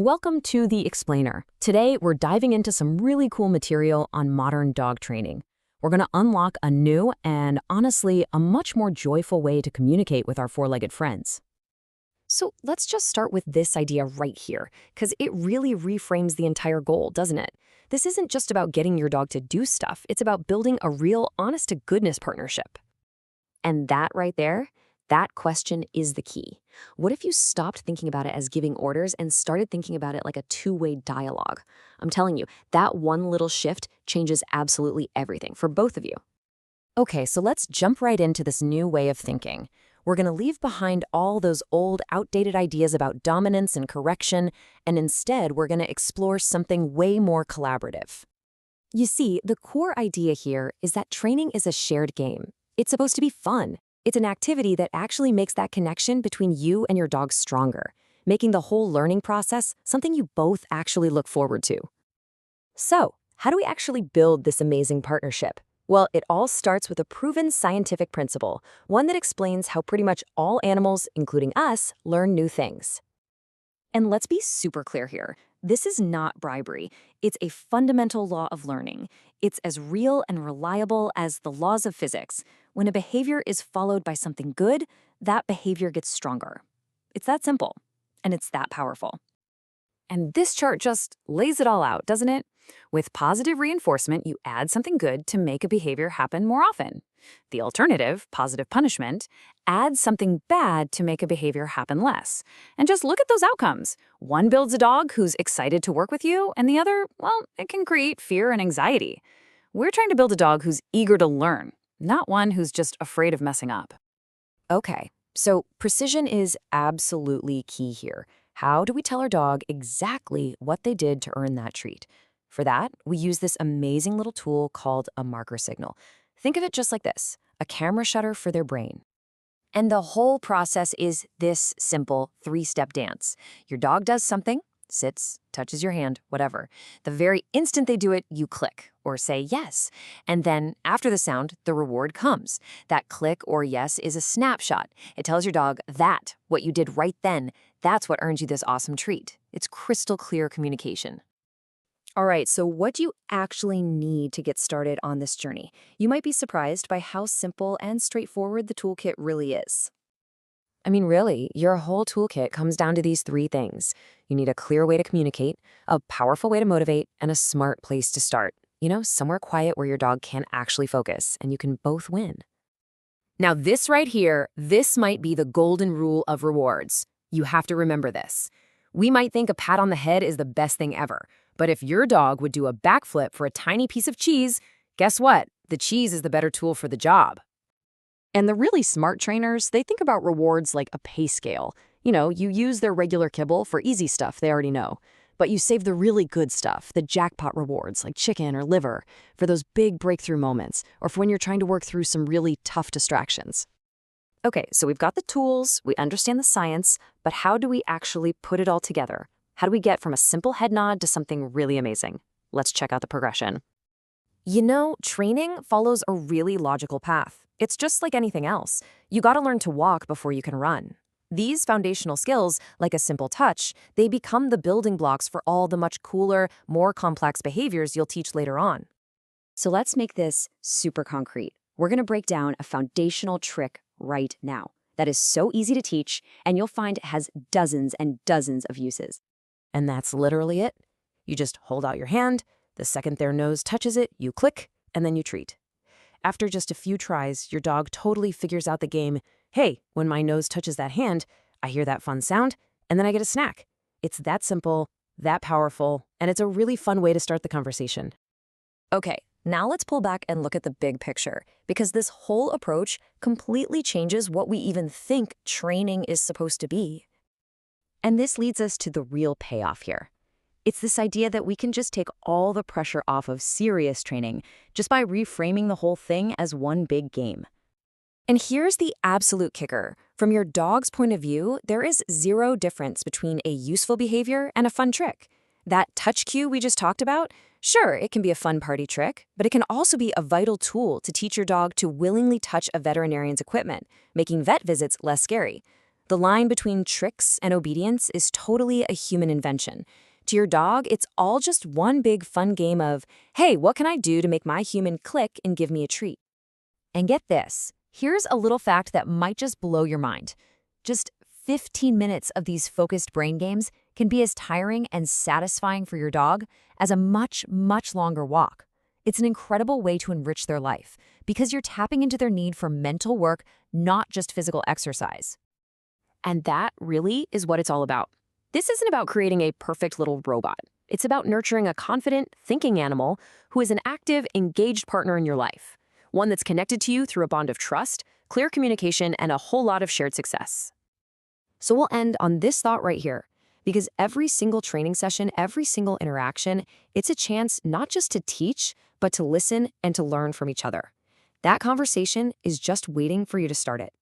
Welcome to The Explainer. Today, we're diving into some really cool material on modern dog training. We're going to unlock a new and, honestly, a much more joyful way to communicate with our four-legged friends. So let's just start with this idea right here, because it really reframes the entire goal, doesn't it? This isn't just about getting your dog to do stuff. It's about building a real, honest-to-goodness partnership. And that right there, that question is the key. What if you stopped thinking about it as giving orders and started thinking about it like a two-way dialogue? I'm telling you, that one little shift changes absolutely everything for both of you. Okay, so let's jump right into this new way of thinking. We're going to leave behind all those old, outdated ideas about dominance and correction, and instead we're going to explore something way more collaborative. You see, the core idea here is that training is a shared game. It's supposed to be fun. It's an activity that actually makes that connection between you and your dog stronger, making the whole learning process something you both actually look forward to. So, how do we actually build this amazing partnership? Well, it all starts with a proven scientific principle, one that explains how pretty much all animals, including us, learn new things. And let's be super clear here. This is not bribery. It's a fundamental law of learning. It's as real and reliable as the laws of physics. When a behavior is followed by something good, that behavior gets stronger. It's that simple, and it's that powerful. And this chart just lays it all out, doesn't it? With positive reinforcement, you add something good to make a behavior happen more often. The alternative, positive punishment, adds something bad to make a behavior happen less. And just look at those outcomes. One builds a dog who's excited to work with you, and the other, well, it can create fear and anxiety. We're trying to build a dog who's eager to learn, not one who's just afraid of messing up. Okay, so precision is absolutely key here. How do we tell our dog exactly what they did to earn that treat? For that, we use this amazing little tool called a marker signal. Think of it just like this, a camera shutter for their brain. And the whole process is this simple three-step dance. Your dog does something, sits, touches your hand, whatever. The very instant they do it, you click or say yes. And then after the sound, the reward comes. That click or yes is a snapshot. It tells your dog that, what you did right then, that's what earns you this awesome treat. It's crystal clear communication. All right, so what do you actually need to get started on this journey? You might be surprised by how simple and straightforward the toolkit really is. I mean, really, your whole toolkit comes down to these three things. You need a clear way to communicate, a powerful way to motivate, and a smart place to start. You know, somewhere quiet where your dog can actually focus, and you can both win. Now, this right here, this might be the golden rule of rewards. You have to remember this. We might think a pat on the head is the best thing ever, but if your dog would do a backflip for a tiny piece of cheese, guess what? The cheese is the better tool for the job. And the really smart trainers, they think about rewards like a pay scale. You know, you use their regular kibble for easy stuff they already know, but you save the really good stuff, the jackpot rewards like chicken or liver, for those big breakthrough moments, or for when you're trying to work through some really tough distractions. Okay, so we've got the tools, we understand the science, but how do we actually put it all together? How do we get from a simple head nod to something really amazing? Let's check out the progression. You know, training follows a really logical path. It's just like anything else. You gotta learn to walk before you can run. These foundational skills, like a simple touch, they become the building blocks for all the much cooler, more complex behaviors you'll teach later on. So let's make this super concrete. We're gonna break down a foundational trick right now that is so easy to teach, and you'll find it has dozens and dozens of uses. And that's literally it. You just hold out your hand, the second their nose touches it, you click, and then you treat. After just a few tries, your dog totally figures out the game. Hey, when my nose touches that hand, I hear that fun sound, and then I get a snack. It's that simple, that powerful, and it's a really fun way to start the conversation. Okay, now let's pull back and look at the big picture, because this whole approach completely changes what we even think training is supposed to be. And this leads us to the real payoff here. It's this idea that we can just take all the pressure off of serious training just by reframing the whole thing as one big game. And here's the absolute kicker. From your dog's point of view, there is zero difference between a useful behavior and a fun trick. That touch cue we just talked about, sure, it can be a fun party trick, but it can also be a vital tool to teach your dog to willingly touch a veterinarian's equipment, making vet visits less scary. The line between tricks and obedience is totally a human invention. To your dog, it's all just one big fun game of, hey, what can I do to make my human click and give me a treat? And get this, here's a little fact that might just blow your mind. Just 15 minutes of these focused brain games can be as tiring and satisfying for your dog as a much, much longer walk. It's an incredible way to enrich their life because you're tapping into their need for mental work, not just physical exercise. And that really is what it's all about. This isn't about creating a perfect little robot. It's about nurturing a confident, thinking animal who is an active, engaged partner in your life. One that's connected to you through a bond of trust, clear communication, and a whole lot of shared success. So we'll end on this thought right here, because every single training session, every single interaction, it's a chance not just to teach, but to listen and to learn from each other. That conversation is just waiting for you to start it.